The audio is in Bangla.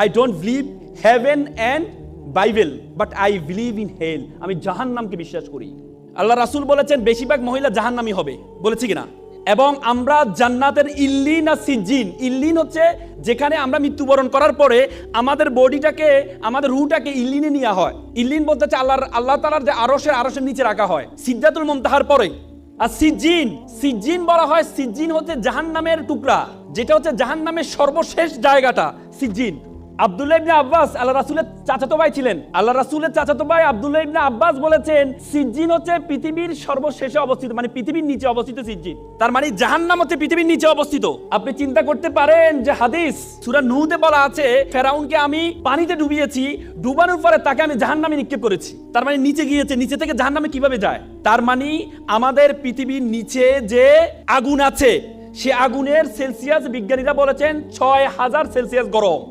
I don't believe heaven and Bible but I believe in hell. আমি জাহান্নামকে বিশ্বাস করি। আল্লাহ রাসূল বলেছেন বেশিরভাগ মহিলা জাহান্নামী হবে, বলেছি কিনা? এবং আমরা জান্নাতের ইল্লিন আর সিজ্জিন, ইল্লিন হচ্ছে যেখানে আমরা মৃত্যুবরণ করার পরে আমাদের বডিটাকে, আমাদের রুহটাকে ইল্লিনে নেওয়া হয়। ইল্লিন বলতে হচ্ছে আল্লাহ তাআলার যে আরশের নিচে রাখা হয় সিদরাতুল মুনতাহার পরে। আর সিজ্জিন বলা হয়, সিজ্জিন হচ্ছে জাহান্নামের টুকরা, যেটা হচ্ছে জাহান্নামের সর্বশেষ জায়গাটা সিজ্জিন। আব্দুল্লাহ ইবনে আব্বাস আল্লাহ রাসূলের চাচাতো ভাই ছিলেন। আল্লাহ রাসূলের চাচাতো ভাই আব্দুল্লাহ ইবনে আব্বাস বলেছেন সিজ্জিন হচ্ছে পৃথিবীর সর্বশেষে অবস্থিত, মানে পৃথিবীর নিচে অবস্থিত সিজ্জিন। তার মানে জাহান্নাম হচ্ছে পৃথিবীর নিচে অবস্থিত। আপনি চিন্তা করতে পারেন যে হাদিস সূরা নূহতে বলা আছে ফেরাউনকে আমি পানিতে ডুবিয়েছি, ডুবানোর পরে তাকে আমি জাহান্নামে নিক্ষেপ করেছি। তার মানে নিচে গিয়েছে, নিচে থেকে জাহান্নামে কিভাবে যায়? তার মানে আমাদের পৃথিবীর নিচে যে আগুন আছে সে আগুনের সেলসিয়াস বিজ্ঞানীরা বলেছেন ৬,০০০ সেলসিয়াস গরম।